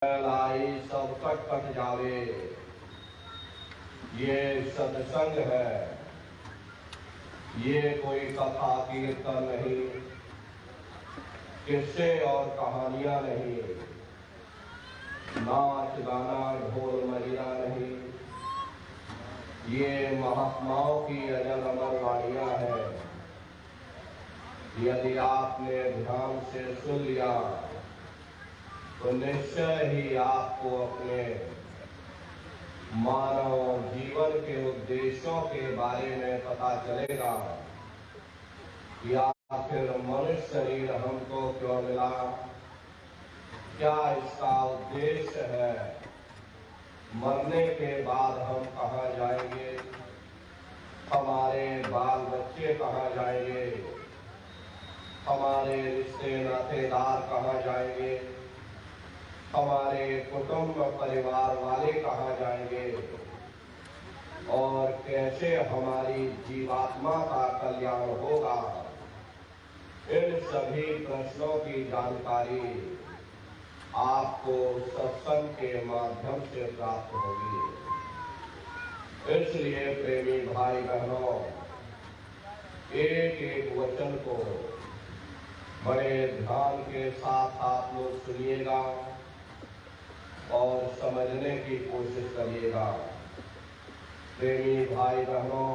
लाई सब cut cut जावे, ये सत्संग है, ये कोई कथा कीर्तन नहीं, किस्से और कहानियां नहीं, नाच गाना ढोल मजीरा नहीं, ये महात्माओं की अजल अमर वाणियां हैं। यदि आपने ध्यान से सुन लिया तो निश्चय ही आपको अपने मानव जीवन के उद्देश्यों के बारे में पता चलेगा कि आखिर मनुष्य शरीर हमको क्यों मिला, क्या इसका उद्देश्य है, मरने के बाद हम कहाँ जाएंगे, हमारे बाल बच्चे कहाँ जाएंगे, हमारे रिश्ते नातेदार कहाँ जाएंगे, हमारे कुटुंब परिवार वाले कहाँ जाएंगे और कैसे हमारी जीवात्मा का कल्याण होगा। इन सभी प्रश्नों की जानकारी आपको सत्संग के माध्यम से प्राप्त होगी। इसलिए प्रेमी भाई बहनों, एक एक वचन को बड़े ध्यान के साथ आप लोग सुनिएगा और समझने की कोशिश करिएगा। प्रेमी भाई बहनों,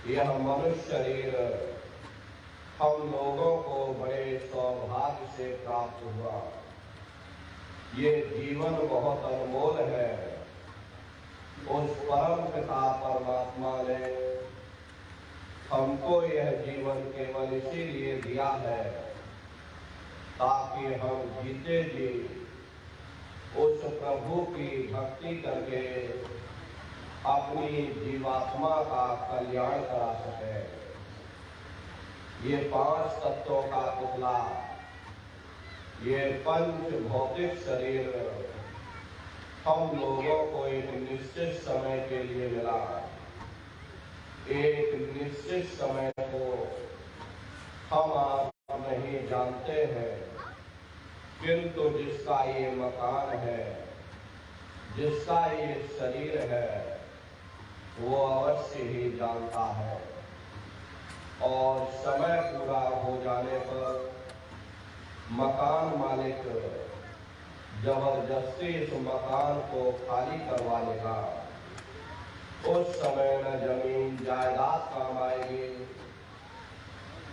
यह मनुष्य शरीर हम लोगों को बड़े सौभाग्य से प्राप्त हुआ। ये जीवन बहुत अनमोल है। उस परम पिता परमात्मा ने हमको यह जीवन केवल इसीलिए दिया है ताकि हम जीते जी उस प्रभु की भक्ति करके अपनी जीवात्मा का कल्याण करा सके। ये 5 तत्वों का पुतला, ये पंच भौतिक शरीर हम लोगों को एक निश्चित समय के लिए मिला। एक निश्चित समय को हम आप नहीं जानते हैं, किंतु जिसका ये मकान है, जिसका ये शरीर है, वो अवश्य ही जानता है। और समय पूरा हो जाने पर मकान मालिक जबरदस्ती इस मकान को खाली करवा लेगा। उस समय न जमीन जायदाद काम आएगी,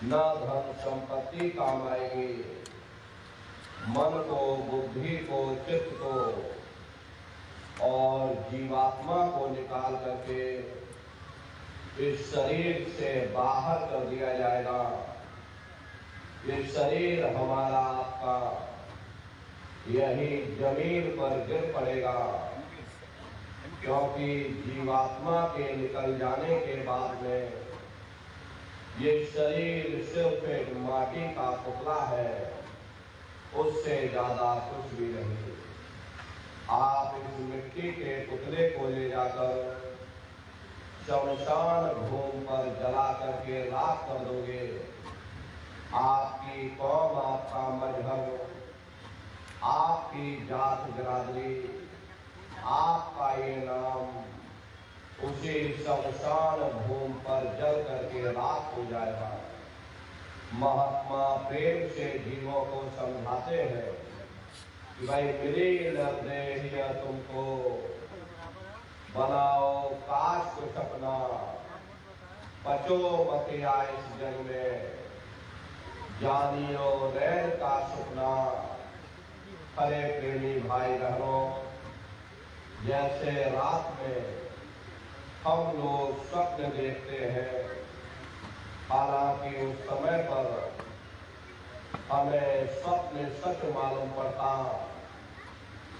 न धन संपत्ति काम आएगी, मन को, बुद्धि को, चित्त को और जीवात्मा को निकाल करके इस शरीर से बाहर कर दिया जाएगा। ये शरीर हमारा आपका यही जमीन पर गिर पड़ेगा, क्योंकि जीवात्मा के निकल जाने के बाद में ये शरीर सिर्फ एक माटी का पुतला है, उससे ज्यादा कुछ भी नहीं। आप इस मिट्टी के पुतले को ले जाकर शमशान भूमि पर जला करके राख कर दोगे। आपकी कौम, आपका मजहब, आपकी जात बिरादरी, आपका ये नाम उसी शमशान भूमि पर जल करके राख हो जाएगा। महात्मा प्रेम से जीवों को समझाते हैं कि भाई मिली नरदेहिया तुमको, बनाओ काश को सपना, बचो मत आए इस जग में, जानियो रैन का सपना। हरे प्रेमी भाई बहनों, जैसे रात में हम लोग स्वप्न देखते हैं, हालांकि उस समय पर हमें स्वप्न सच मालूम पड़ता,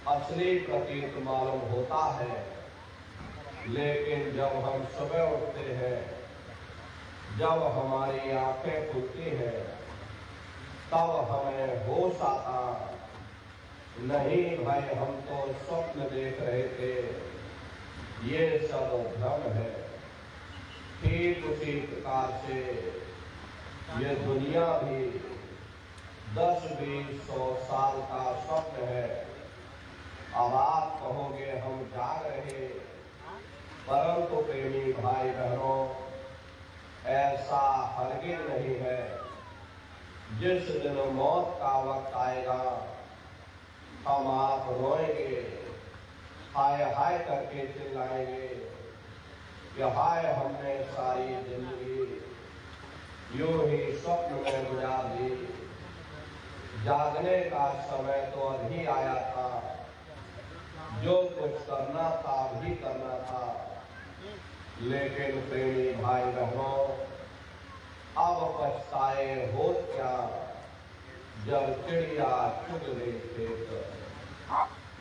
असली प्रतीत मालूम होता है, लेकिन जब हम सुबह उठते हैं, जब हमारी आंखें खुलती हैं, तब हमें होश आता, नहीं भाई हम तो स्वप्न देख रहे थे, ये सब भ्रम है। ठीक उसी प्रकार से ये दुनिया भी 10, 20, 100 साल का स्वप्न है, हरगिज नहीं है। जिस दिन मौत का वक्त आएगा हम आप रोएंगे, हाय हाय करके चिल्लाएंगे कि हाय हमने सारी जिंदगी यूं ही स्वप्न में गुजार दी। जागने का समय तो अभी आया था, जो कुछ करना था अभी करना था। लेकिन प्रेमी भाई बहनों, अब पछताए हो क्या जब चिड़िया चुग गई खेत।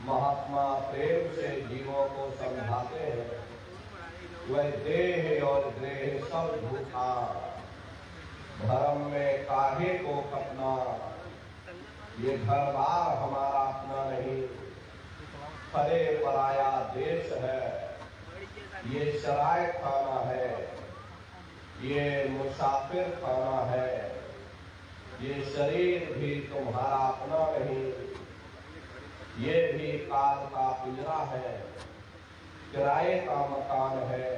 महात्मा प्रेम से जीवों को समझाते हैं, वह देह और देह सब झूठा, धर्म में काहे को कपना। ये घर बार हमारा अपना नहीं, परे पराया देश है। ये सराय खाना है, ये मुसाफिर खाना है। ये शरीर भी तुम्हारा अपना नहीं, ये भी काल का पिंजरा है। किराए का मकान है,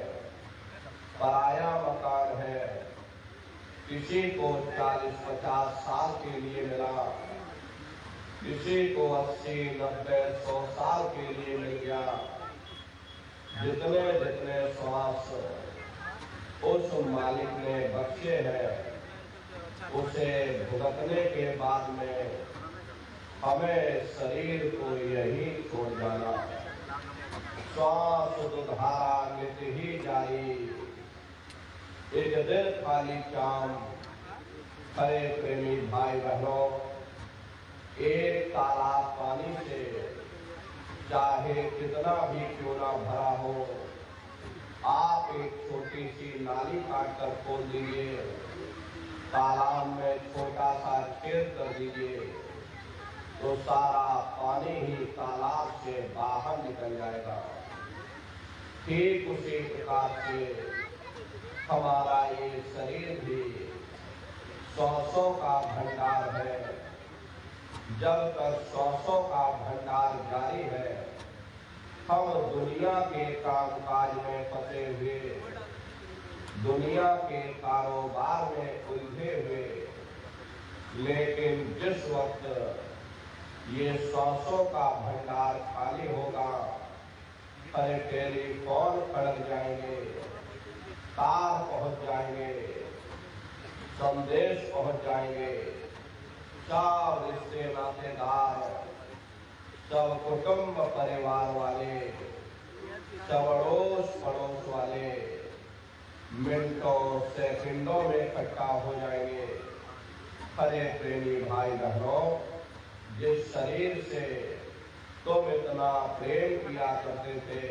पराया मकान है। किसी को 40-50 साल के लिए मिला, किसी को 80-90-100 साल के लिए मिल गया। जितने जितने श्वास उस मालिक ने बख्शे हैं, उसे भुगतने के बाद में हमें शरीर को यही छोड़ जाना। श्वास दुधारा नित ही जारी, एक दिन खाली शाम। हरे प्रेमी भाई बहनों, एक तालाब पानी से चाहे कितना भी क्यों ना भरा हो, आप एक छोटी सी नाली काट कर खोल दीजिए, तालाब में छोटा सा छेद कर दीजिए, तो सारा पानी ही तालाब से बाहर निकल जाएगा। ठीक उसी प्रकार से हमारा ये शरीर भी श्वासों का भंडार है। जब तक श्वासों का भंडार जारी है, हम दुनिया के कामकाज में फंसे हुए, दुनिया के कारोबार में उलझे हुए। लेकिन जिस वक्त ये श्वासों का भंडार खाली होगा, हर टेलीफोन खड़क जाएंगे, तार पहुंच जाएंगे, संदेश पहुंच जाएंगे। सब रिश्ते नातेदार, सब कुटुंब परिवार वाले, सब अड़ोस पड़ोस वाले मिनटों सेकंडों में इकट्ठा हो जाएंगे। हरे प्रेमी भाई बहनों, जिस शरीर से तुम इतना प्रेम किया करते थे,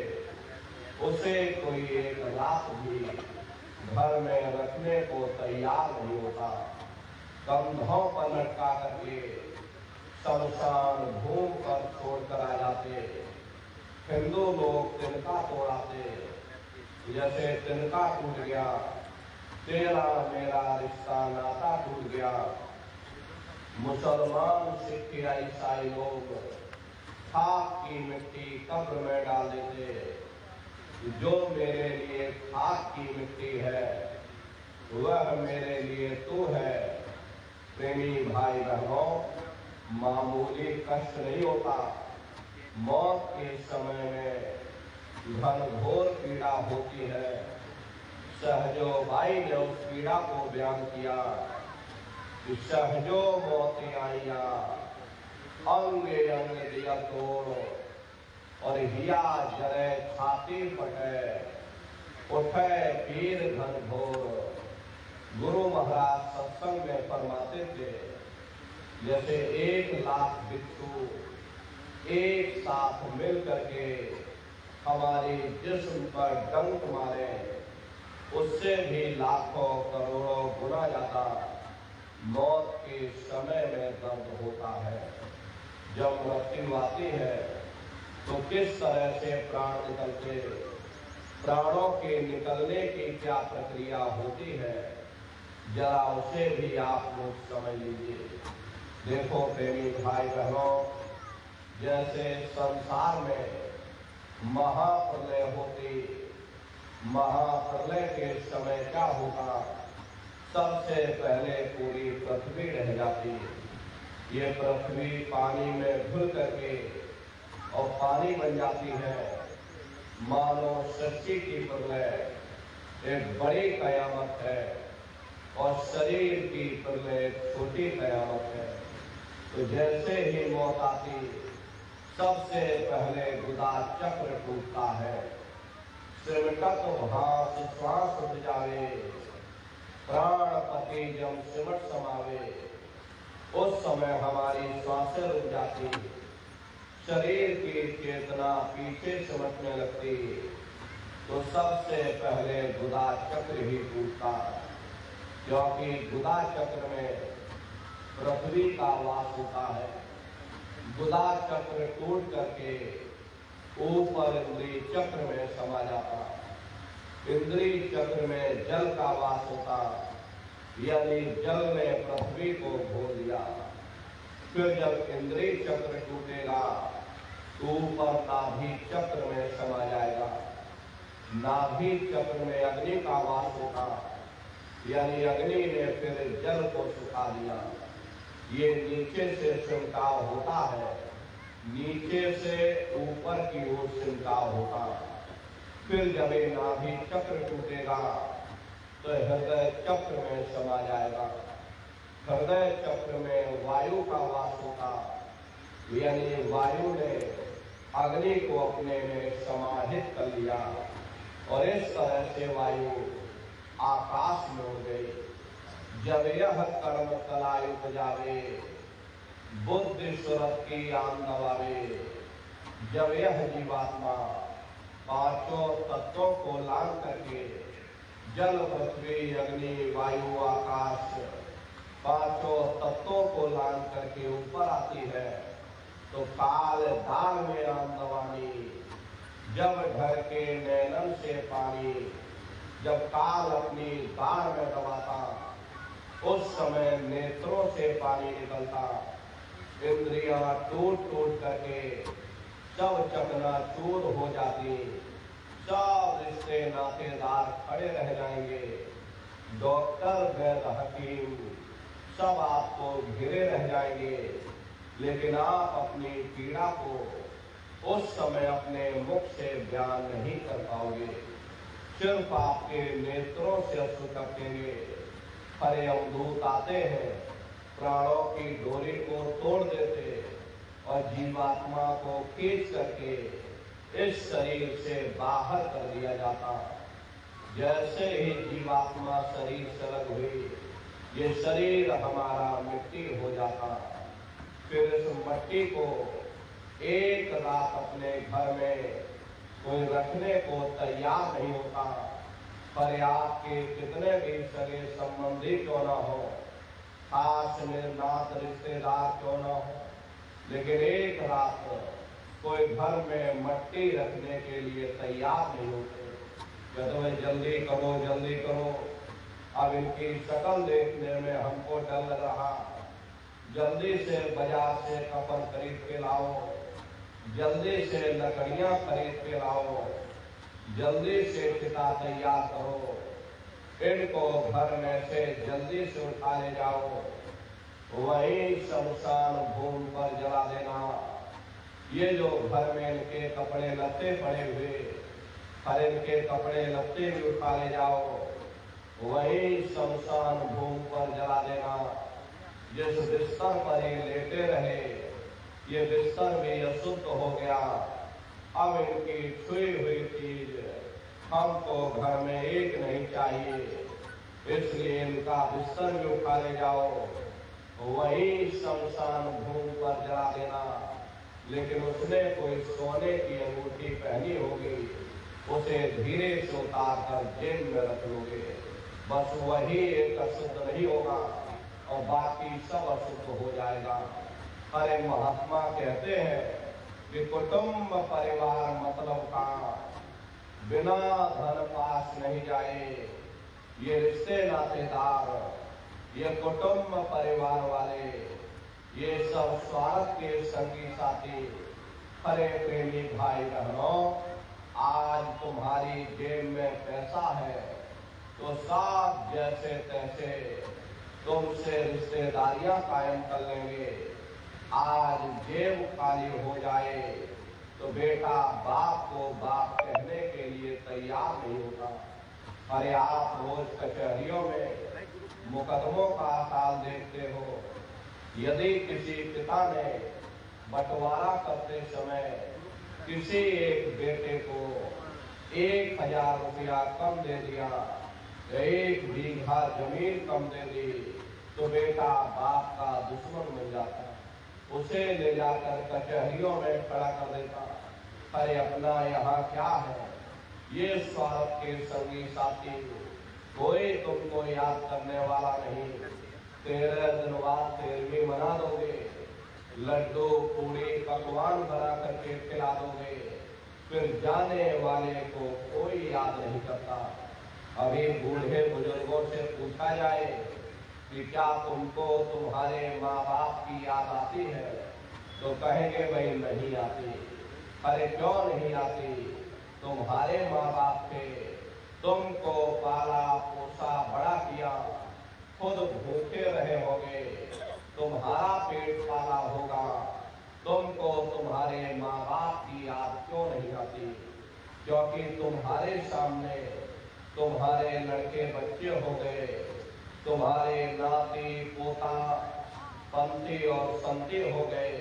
उसे कोई एक रात भी घर में रखने को तैयार नहीं होता। कंधों पर लटका करके शमशान भूमि पर छोड़कर आ जाते। हिंदू लोग तिनका तोड़ाते, जैसे तिनका टूट गया, तेरा मेरा रिश्ता नाता टूट गया। मुसलमान सिख ईसाई लोग खाक की मिट्टी कब्र में डाल देते। जो मेरे लिए खाक की मिट्टी है, वह मेरे लिए तू है। प्रेमी भाई बहनों, मामूली कष्ट नहीं होता, मौत के समय में घनघोर पीड़ा होती है। सहजो बाई ने उस पीड़ा को बयान किया कि सहजो मौती आईया, अंगे अंग दिया तोड़, और हिया जरे छाती फटे, उठे पीर घनघोर। गुरु महाराज सत्संग में फरमाते थे, जैसे 1 लाख भिक्षु एक साथ मिल करके हमारी जिस्म पर डंक मारे, उससे भी लाखों करोड़ों गुना ज्यादा मौत के समय में दर्द होता है। जब मृत्यु आती है तो किस तरह से प्राण निकलते, प्राणों के निकलने की क्या प्रक्रिया होती है, जरा उसे भी आप लोग समझ लीजिए। देखो प्रेमी भाई बहनों, जैसे संसार में महाप्रलय होती, महाप्रलय के समय क्या होगा, सबसे पहले पूरी पृथ्वी रह जाती है। ये पृथ्वी पानी में घुल करके और पानी बन जाती है। मानो सृष्टि की प्रलय एक बड़ी कयामत है और शरीर की प्रलय एक छोटी कयामत है। तो जैसे ही मौत आती, सबसे पहले गुदा चक्र टूटता है। सिमटत भास श्वास उठ जावे, प्राणपति जब सिमट समावे। उस समय हमारी श्वासें रुक जाती, शरीर की चेतना पीछे सिमटने लगती। तो सबसे पहले गुदा चक्र ही टूटता, क्योंकि गुदा चक्र में पृथ्वी का वास होता है। गुदा चक्र टूट करके ऊपर इंद्रिय चक्र में समा जाता। इंद्रिय चक्र में जल का वास होता, यानी जल ने पृथ्वी को घोल दिया। फिर जब इंद्रिय चक्र टूटेगा तो ऊपर नाभि चक्र में समा जाएगा। नाभि चक्र में अग्नि का वास होगा, यानी अग्नि ने फिर जल को सुखा दिया। ये नीचे से सिमटाव होता है, नीचे से ऊपर की ओर सिमटाव होता। फिर जब ये नाभि चक्र टूटेगा तो हृदय चक्र में समा जाएगा। हृदय चक्र में वायु का वास होता, यानी वायु ने अग्नि को अपने में समाहित कर लिया और इस तरह से वायु आकाश में उड़ गई। जब यह कर्म कलाई उपजावे, बुद्धि सुरत की आम दबावे। जब यह जीवात्मा पांचों तत्वों को लांग करके जल पृथ्वी अग्नि वायु आकाश पांचों तत्वों को लांग करके ऊपर आती है, तो काल दाल में आम दवानी। जब ढर के नैनन से पानी, जब काल अपनी दाढ़ में दबाता, उस समय नेत्रों से पानी निकलता। इंद्रियां टूट टूट करके सब चकनाचूर हो जाती। सब रिश्ते नातेदार खड़े रह जाएंगे। डॉक्टर वैद्य हकीम सब आपको घिरे रह जाएंगे, लेकिन आप अपनी पीड़ा को उस समय अपने मुख से बयान नहीं कर पाओगे। सिर्फ आपके नेत्रों से अश्रु टपकेंगे। हरे अवधूत आते हैं, प्राणों की डोरी को तोड़ देते और जीवात्मा को खींच करके इस शरीर से बाहर कर दिया जाता। जैसे ही जीवात्मा शरीर से अलग हुई, ये शरीर हमारा मिट्टी हो जाता। फिर इस मिट्टी को एक रात अपने घर में कोई रखने को तैयार नहीं होता। पर आपके कितने भी सगे संबंधी क्यों ना हो, खास निर्नात रिश्तेदार क्यों ना हो, लेकिन एक रात कोई घर में मिट्टी रखने के लिए तैयार नहीं होते। कहते जल्दी करो जल्दी करो, अब इनकी शक्ल देखने में हमको डर लग रहा। जल्दी से बाजार से कपड़ खरीद के लाओ, जल्दी से लकड़ियां खरीद के लाओ, जल्दी से चिता तैयार करो, इनको घर में से जल्दी से उठा ले जाओ, वहीं शमशान भूमि पर जला देना। ये जो घर में इनके कपड़े लत्ते पड़े हुए, हर इनके कपड़े लत्ते भी उठा ले जाओ, वहीं शमशान भूमि पर जला देना। जिस बिस्तर पर ये लेटे रहे, ये बिस्तर भी अशुद्ध हो गया। अब इनकी छुई हुई चीज हमको घर में एक नहीं चाहिए, इसलिए इनका बिस्तर भी उठा ले जाओ, वही शमशान भूमि पर जला देना। लेकिन उसने कोई सोने की अंगूठी पहनी होगी, उसे धीरे से उतार कर जेब में रख लोगे। बस वही एक अशुद्ध नहीं होगा और बाकी सब अशुद्ध हो जाएगा। अरे महात्मा कहते हैं कि कुटुंब परिवार मतलब का बिना धन पास नहीं जाए। ये रिश्ते नातेदार, ये कुटुंब परिवार वाले, ये सब स्वार्थ के संगी साथी। अरे प्रेमी भाई बहनों, आज तुम्हारी जेब में पैसा है, तो साथ जैसे तैसे तुमसे रिश्तेदारियां कायम कर लेंगे। आज जेब खाली हो जाए तो बेटा बाप को बाप कहने के लिए तैयार नहीं होता। अरे आप रोज कचहरियों में मुकदमों का हाल देखते हो। यदि किसी पिता ने बंटवारा करते समय किसी एक बेटे को 1000 रुपया कम दे दिया, 1 बीघा जमीन कम दे दी, तो बेटा बाप का दुश्मन बन जाता, उसे ले जाकर कचहरियों में खड़ा कर देता। अरे अपना यहाँ क्या है, ये स्वार्थ के संगी साथी, कोई तुमको याद करने वाला नहीं। 13 दिन बाद 13वीं मना दोगे, लड्डू पूरी पकवान बना करके खिला दोगे, फिर जाने वाले को कोई याद नहीं करता। अभी बूढ़े बुजुर्गों से पूछा जाए कि क्या तुमको तुम्हारे माँ बाप की याद आती है, तो कहेंगे भाई नहीं आती। अरे क्यों नहीं आती? तुम्हारे माँ बाप थे, तुमको पाला पोसा बड़ा किया, खुद भूखे रहे होगे, तुम्हारा पेट पाला होगा, तुमको तुम्हारे माँ बाप की याद क्यों नहीं आती? क्योंकि तुम्हारे सामने तुम्हारे लड़के बच्चे हो गए, तुम्हारे नाती पोता पंथी और संती हो गए,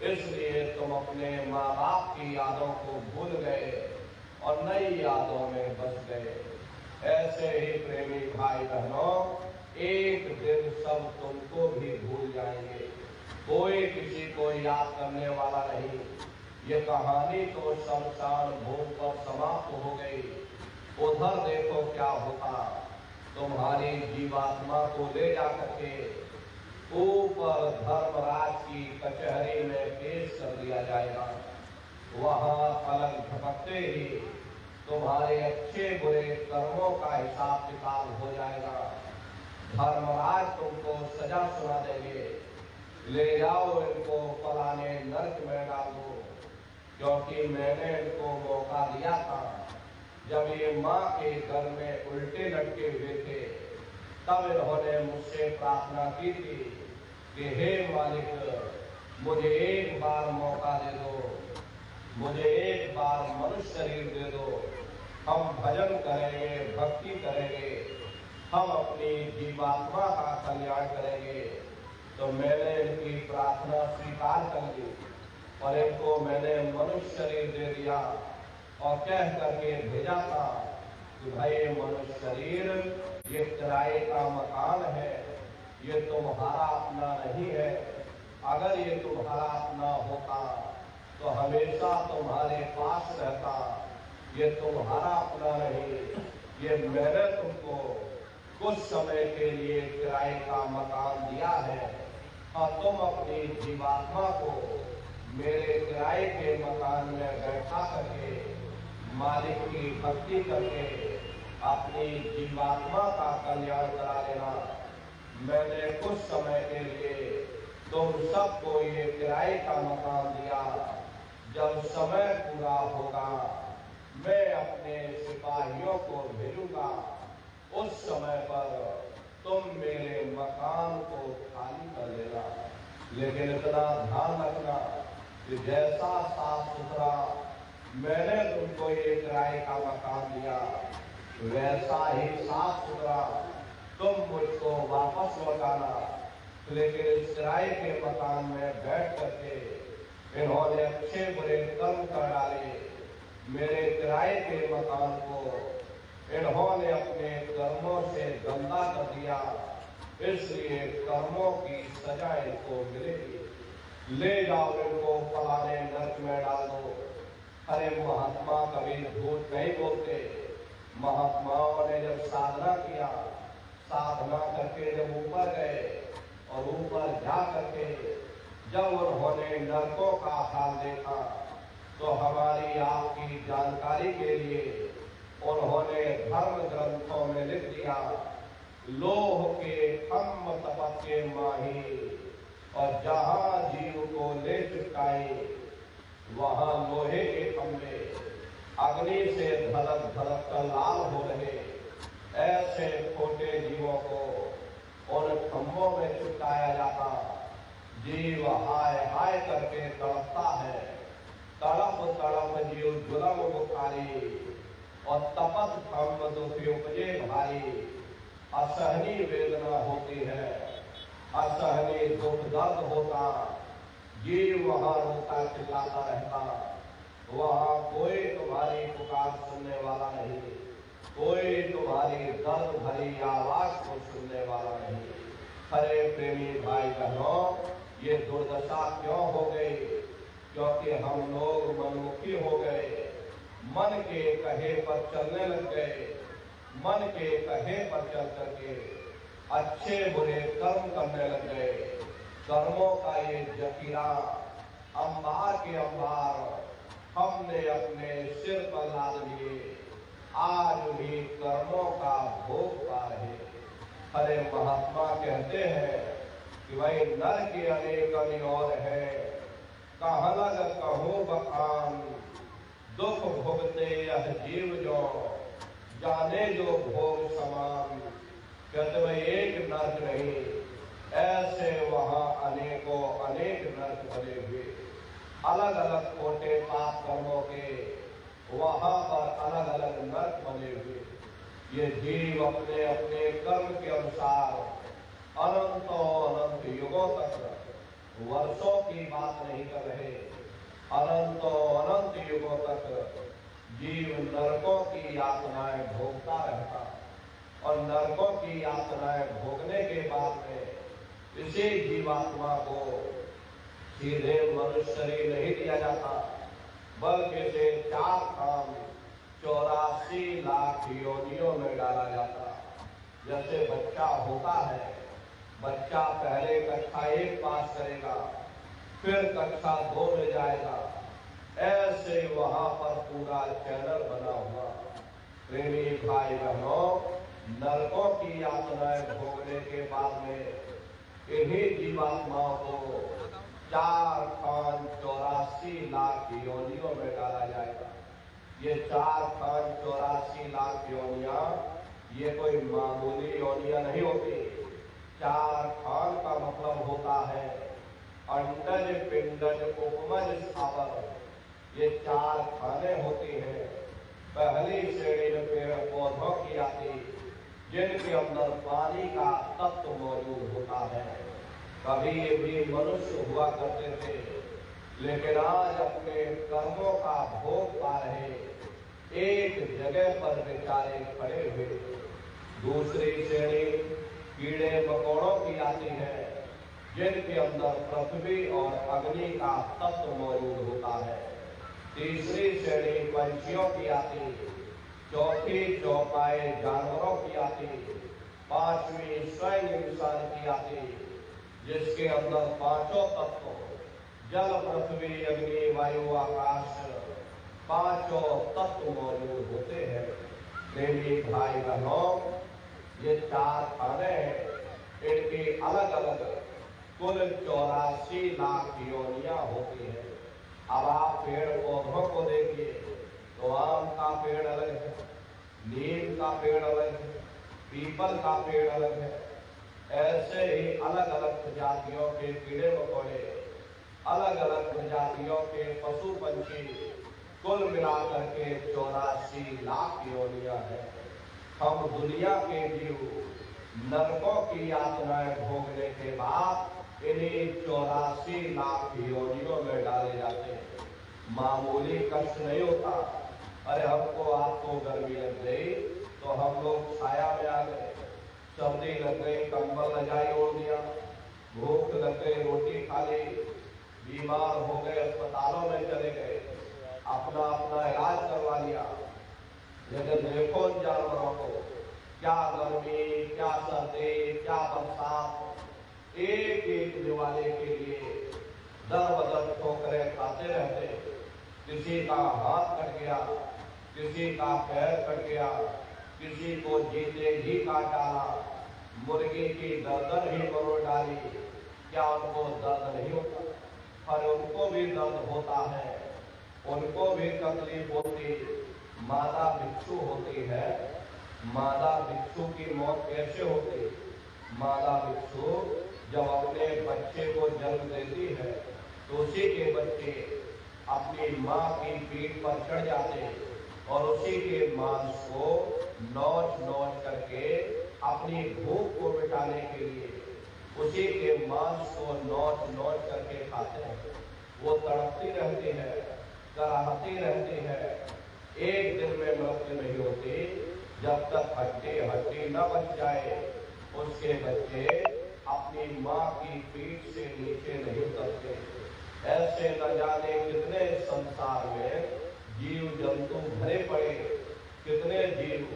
इसलिए तुम अपने माँ बाप की यादों को भूल गए और नई यादों में बस गए। ऐसे ही प्रेमी भाई बहनों, एक दिन सब तुमको भी भूल जाएंगे, कोई किसी को याद करने वाला नहीं। ये कहानी तो शमशान भूमि पर समाप्त हो गई। उधर देखो क्या होता, तुम्हारी जीवात्मा को ले जाकर के ऊपर धर्मराज की कचहरी में पेश कर दिया जाएगा। वहां पलक झपकते ही तुम्हारे अच्छे बुरे कर्मों का हिसाब किताब हो जाएगा। धर्मराज तुमको सजा सुना देंगे, ले जाओ इनको फलाने नरक में डाल दो, क्योंकि मैंने इनको मौका दिया था जब ये माँ के घर में उल्टे लटके हुए थे, तब इन्होंने मुझसे प्रार्थना की थी कि हे मालिक, मुझे एक बार मौका दे दो, मुझे एक बार मनुष्य शरीर दे दो, हम भजन करेंगे, भक्ति करेंगे, हम अपनी जीवात्मा का कल्याण करेंगे। तो मैंने इनकी प्रार्थना स्वीकार कर ली और इनको मैंने मनुष्य शरीर दे दिया और कह करके भेजा था कि भाई मनुष्य शरीर ये किराए का मकान है, ये तुम्हारा अपना नहीं है। अगर ये तुम्हारा अपना होता तो हमेशा तुम्हारे पास रहता, ये तुम्हारा अपना नहीं, ये मैंने तुमको कुछ समय के लिए किराए का मकान दिया है और तुम अपनी जीवात्मा को मेरे किराए के मकान में बैठा करके मालिक की भक्ति करके अपनी जीवात्मा का कल्याण करा लेना। मैंने कुछ समय के लिए तुम सबको ये किराए का मकान दिया, जब समय पूरा होगा मैं अपने सिपाहियों को भेजूंगा, उस समय पर तुम मेरे मकान को खाली कर लेना। लेकिन इतना ध्यान रखना कि जैसा साफ सुथरा मैंने तुमको ये किराए का मकान दिया, वैसा ही साफ सुथरा तुम मुझको वापस लौटाना। लेकिन इस किराए के मकान में बैठ करके इन्होंने अच्छे बुरे कर्म कर डाले, मेरे किराए के मकान को इन्होंने अपने कर्मों से गंदा कर दिया, इसलिए कर्मों की सजा इनको मिलेगी। ले जाओ इनको फलाने नरक में डाल दो। अरे महात्मा कभी झूठ नहीं बोलते। महात्माओं ने जब साधना किया, साधना करके जब ऊपर गए और ऊपर जा करके जब उन्होंने नरकों का हाल देखा, तो हमारी आपकी जानकारी के लिए उन्होंने धर्म ग्रंथों में लिख दिया, लोह के खम्भ तपत के माही, और जहां जीव को ले चिपकाए वहां लोहे के खंभे अग्नि से धड़क धड़क कर लाल हो रहे। ऐसे छोटे जीवों को उन खंभों में चिपकाया जाता। जीव हाय हाय करके तड़पता है, तड़प तड़प जीव जुलम बुखारी, और तपत खम्भ दुखी उपजे भारी। असहनीय वेदना होती है, असहनीय दुख दर्द होता, जीव वहां रोता चिल्लाता रहता। वहां कोई तुम्हारी पुकार सुनने वाला नहीं, कोई तुम्हारी दर्द भरी आवाज को सुनने वाला नहीं। अरे प्रेमी भाई बहनों, ये दुर्दशा क्यों हो गई? क्योंकि हम लोग मनमुखी हो गए, मन के कहे पर चलने लग गए, मन के कहे पर चल करके अच्छे बुरे कर्म करने लग गए। कर्मों का ये जकीरा अंबार के अंबार हमने अपने सिर पर लाद लिए, आज भी कर्मों का भोग पा रहे। अरे महात्मा कहते हैं कि भाई नर के अनेक और है, कहाँ लग कहूँ बखान, दुख भोगते यह जीव जो, जाने जो भोग समान। कहते भाई एक नर्क नहीं, ऐसे वहां अनेकों अनेक नर्क बने हुए, अलग अलग छोटे पाप कर्मों के वहां पर अलग अलग नर्क बने हुए। ये जीव अपने अपने कर्म के अनुसार अनंतों अनंत युगों तक, वर्षों की बात नहीं कर रहे, अनंतों अनंत युगों तक जीव नरकों की यातनाएं भोगता रहता। और नरकों की यातनाएं भोगने के बाद में इसी जीवात्मा को सीधे मनुष्य शरीर नहीं दिया जाता, बल्कि इसे 4 काम 84 लाख योनियों में डाला जाता। जैसे बच्चा होता है, बच्चा पहले कक्षा 1 पास करेगा, फिर कक्षा 2 में जाएगा, ऐसे वहां पर पूरा चैनल बना हुआ। प्रेमी भाई बहनों, नरकों की यातनाएं भोगने के बाद में इन्हीं जीवात्माओं को 4,84 लाख योनियों में डाला जाएगा। ये 4,84 लाख योनियां ये कोई मामूली योनियां नहीं होती। 4 खान का मतलब होता है अंडज पिंडज उपमज स्थावर। ये 4 खाने होती हैं। पहली श्रेणी में पेड़ पौधों की आती, जिनके अंदर पानी का तत्व मौजूद होता है। कभी ये भी मनुष्य हुआ करते थे, लेकिन आज अपने कर्मों का भोग पा रहे एक जगह पर बेचारे खड़े हुए। दूसरी श्रेणी कीड़े मकोड़ों की आती है, जिनके अंदर पृथ्वी और अग्नि का तत्व मौजूद होता है। तीसरी श्रेणी पंछियों की आती, चौथी चौपाए जानवरों की आती, पांचवी स्वयं इंसान की आती, जिसके अंदर 5 तत्व जल पृथ्वी अग्नि वायु आकाश 5 तत्व मौजूद होते हैं। प्रेमी भाई बहनों, ये 4 खाने हैं, इनकी अलग अलग कुल 84 लाख योनियां होती हैं। अब आप पेड़ पौधों को देखिए तो आम का पेड़ अलग है, नीम का पेड़ अलग है, पीपल का पेड़ अलग है। ऐसे ही अलग अलग प्रजातियों के कीड़े मकोड़े, अलग अलग प्रजातियों के पशु पंछी, कुल मिलाकर के 84 लाख योनियां हैं। हम दुनिया के जीव नरकों की यातनाएं भोगने के बाद इन्हीं 84 लाख योनियों में डाले जाते हैं। मामूली कष्ट नहीं होता। अरे हमको आपको गर्मी लग गई तो हम लोग छाया में आ गए, सर्दी लग गई कंबल रजाई ओढ़ दिया, भूख लग गई रोटी खा ली, बीमार हो गए अस्पतालों में चले गए, अपना अपना इलाज करवा लिया। लेकिन देखो इन जानवरों को, क्या गर्मी, क्या सर्दी, क्या बरसात, एक एक दिवाली के लिए दर बदर ठोकरें खाते रहते। किसी का हाथ कट गया, किसी का पैर कट गया, किसी को जीते ही काट डाला, मुर्गी की गर्दन ही मरोड़ डाली। क्या उनको दर्द नहीं होता? पर उनको भी दर्द होता है, उनको भी तकलीफ होती। माता भिक्षु होती है, मादा भिक्षु की मौत कैसे होती? मादा भिक्षु जब अपने बच्चे को जन्म देती है तो उसी के बच्चे अपनी माँ की पीठ पर चढ़ जाते और उसी के मांस को नोच नोच करके अपनी भूख को मिटाने के लिए उसी के मांस को नोच नोच करके खाते हैं। वो तड़पती रहती है, कराहती रहती है, एक दिन में मृत्यु नहीं होती जब तक हड्डी हड्डी न बच जाए उसके बच्चे अपनी माँ की पीठ से नीचे नहीं उतरते। ऐसे न जाने कितने संसार में जीव जंतु भरे पड़े, कितने जीव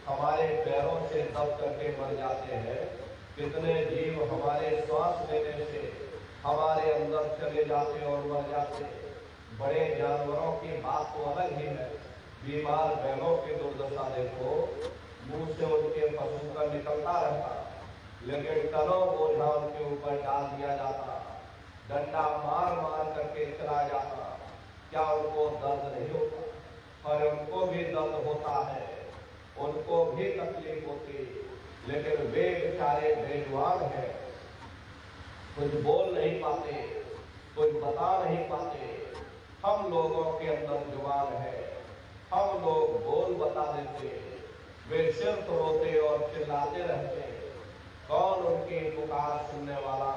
हमारे पैरों से दब करके मर जाते हैं, कितने जीव हमारे श्वास लेने से हमारे अंदर चले जाते और मर जाते। बड़े जानवरों की बात तो अलग ही है, बीमार बैलों की दुर्दशा देखो, मुंह से उनके पशु का निकलता रहता, लेकिन टनों बोझा उनके ऊपर डाल दिया जाता, डंडा मार मार करके चला जाता। क्या उनको दर्द नहीं होता? और उनको भी दर्द होता है, उनको भी तकलीफ होती, लेकिन वे बेचारे बेजुबान हैं, कुछ बोल नहीं पाते, कुछ बता नहीं पाते। हम लोगों के अंदर जुबान है, हम लोग बोल बता देते, वे सिर्फ रोते और चिल्लाते रहते। कौन उनकी पुकार सुनने वाला,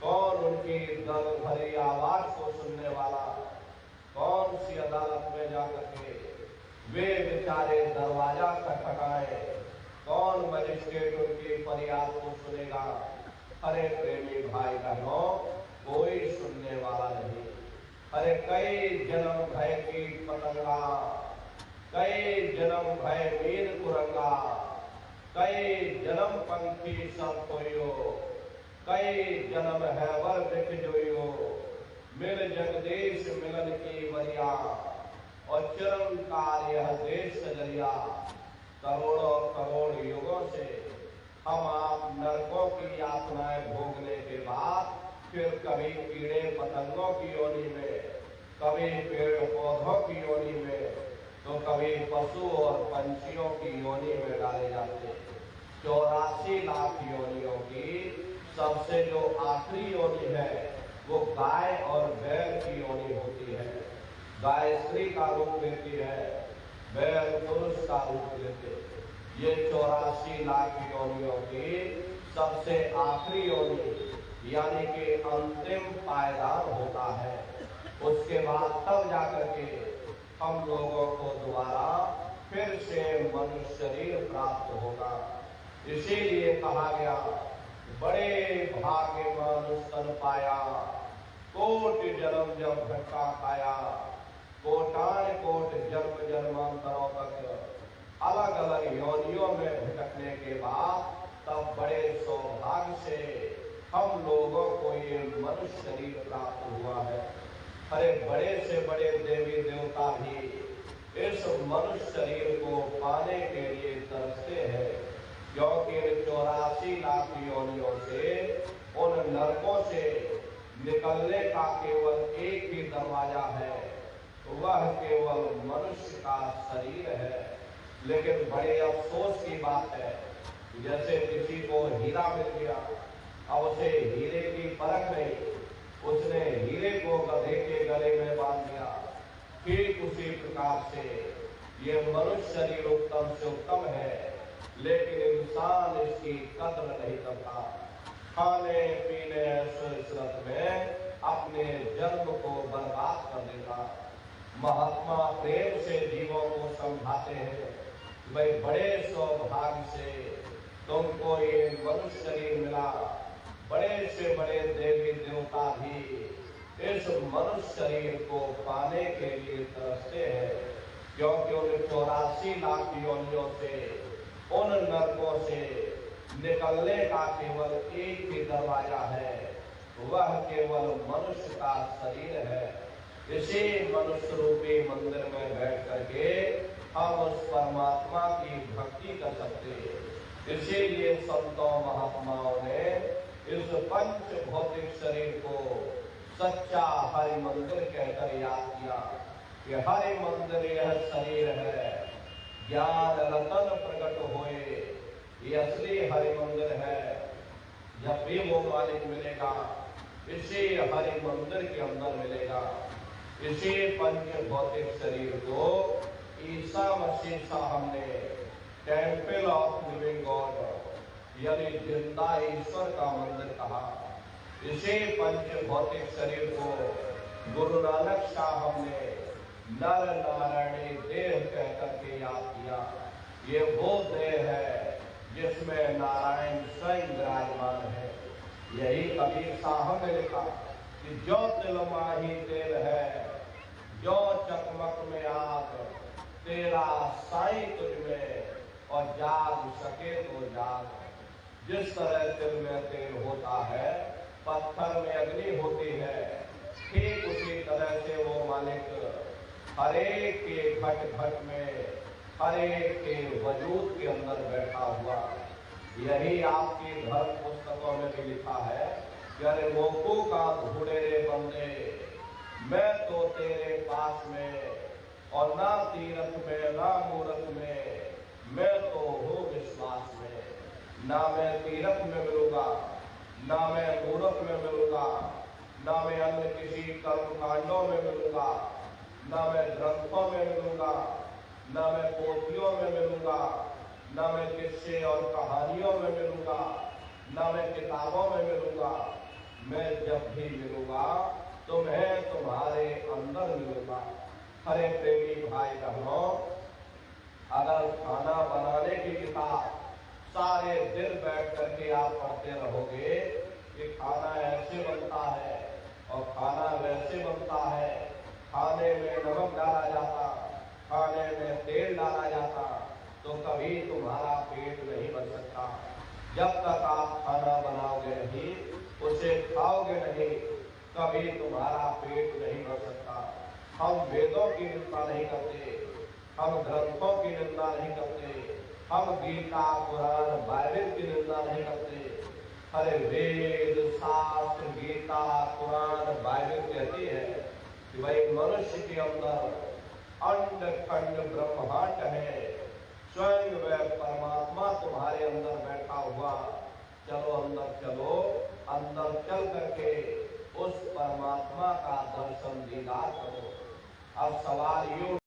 कौन उनकी दर्द भरी आवाज को सुनने वाला, कौन सी अदालत में जाकर के वे बेचारे दरवाजा खटखटाए, कौन मजिस्ट्रेट उनकी फरियाद को सुनेगा? अरे प्रेमी भाई बहनों, कोई सुनने वाला नहीं। अरे कई जन्म भय की पतंगा, कई जन्म भय मीन कुरंगा, कई जन्म पंखी सब कोयो, कई जन्म है वर दिख जोयो, मिल जगदेश मिलन की वरिया और चिरम काल यह देश सजरिया। करोड़ों करोड़ युगों से हम आप नरकों की यातनाएं भोगने के बाद फिर कभी कीड़े पतंगों की योनि में, कभी पेड़ पौधों की योनि में, तो कभी पशु और पंछियों की योनि में डाले जाते। 84 लाख योनियों की सबसे जो आखिरी योनि है वो गाय और बैल की योनि होती है। गाय स्त्री का रूप लेती है, बैल पुरुष का रूप लेते। ये 84 लाख योनियों की सबसे आखिरी योनि यानी कि अंतिम पायदान होता है। उसके बाद तब जाकर के हम लोगों को दोबारा फिर से मनुष्य शरीर प्राप्त होगा। इसीलिए कहा गया, बड़े भाग्य मानुष तन पाया, कोटि जन्म जब धक्का खाया, कोटान कोट जन्म जन्मांतरों तक अलग अलग योनियों में भटकने के बाद तब बड़े सौभाग्य से हम लोगों को ये मनुष्य शरीर प्राप्त हुआ है। अरे बड़े से बड़े देवी देवता भी इस मनुष्य शरीर को पाने के लिए तरसते हैं, क्योंकि 84 लाख योनियों से उन नरकों से निकलने का केवल एक ही दरवाजा है, वह केवल मनुष्य का शरीर है। लेकिन बड़े अफसोस की बात है, जैसे किसी को हीरा मिल गया, अब उसे हीरे की परख नहीं, उसने हीरे को गधे के गले में बांध दिया। ठीक उसी प्रकार से ये मनुष्य शरीर उत्तम से उत्तम है, लेकिन इंसान इसकी कद्र नहीं करता। खाने पीने इशरत में अपने जन्म को बर्बाद कर देता। महात्मा प्रेम से जीवों को समझाते हैं, भाई बड़े सौभाग्य से तुमको ये मनुष्य शरीर मिला। बड़े से बड़े देवी देवता भी इस मनुष्य शरीर को पाने के लिए तरसते हैं, क्योंकि उन 84 लाख योनियों से, उन नरकों से निकलने का केवल एक ही दरवाजा है, वह केवल मनुष्य का शरीर है। इसी मनुष्य रूपी मंदिर में बैठ करके हम उस परमात्मा की भक्ति कर सकते हैं। इसीलिए संतों महात्माओं ने इस पंच भौतिक शरीर को सच्चा हरि मंदिर कहकर याद किया कि हरि मंदिर यह शरीर है ज्ञान रतन प्रकट होए, ये असली हरि मंदिर है। जब भी वो मालिक मिलेगा इसी हरि मंदिर के अंदर मिलेगा। इसी पंच भौतिक शरीर को ईसा मसीह साहब ने टेम्पल ऑफ लिविंग गॉड यानी जिंदा ईश्वर का मंदिर कहा। इसी पंच भौतिक शरीर को गुरु नानक साहब ने नर नारायणी देह कहकर के याद किया। ये वो देह है जिसमें नारायण स्वयं विराजमान है। यही कबीर साहब ने लिखा कि जो तिल माही तेल है, जो चकमक में आग, तेरा साई तुझ में और जाग सके तो जाग। जिस तरह तिल में तेल होता है, पत्थर में अग्नि होती है, ठीक उसी तरह से वो मालिक हरेक के घट घट में, हरेक के वजूद के अंदर बैठा हुआ। यही आपकी धर्म पुस्तकों में भी लिखा है कि अरे मोकू का ढूंढे रे बंदे, मैं तो तेरे पास में, और ना तीरथ में ना मूरत में, मैं तो हूँ विश्वास में। ना मैं तीरथ में मिलूंगा, ना मैं मूरत में मिलूंगा, ना मैं अन्य किसी कर्म कांडों में मिलूंगा, ना मैं ग्रंथों में मिलूंगा, ना मैं पोथियों में मिलूंगा, ना मैं किस्से और कहानियों में मिलूंगा, ना मैं किताबों में मिलूंगा। मैं जब भी मिलूंगा तो मैं तुम्हारे अंदर मिलूंगा। हरे प्रेमी भाई बहनों, अगर खाना बनाने की किताब सारे दिन बैठ करके आप पढ़ते रहोगे कि खाना ऐसे बनता है और खाना वैसे बनता है, खाने में नमक डाला जाता, खाने में तेल डाला जाता, तो कभी तुम्हारा पेट नहीं भर सकता। जब तक आप खाना बनाओगे नहीं, उसे खाओगे नहीं, कभी तुम्हारा पेट नहीं भर सकता। हम वेदों की निंदा नहीं करते, हम ग्रंथों की निंदा नहीं करते, हम गीता कुरान बाइबल की निंदा नहीं करते। अरे वेद शास्त्र गीता कुरान बाइबल कहती है कि भाई मनुष्य के अंदर अंड खंड ब्रह्मांड है, स्वयं वह परमात्मा तुम्हारे अंदर बैठा हुआ। चलो अंदर चलो, अंदर चल करके उस परमात्मा का दर्शन दीदार करो। अब सवाल ये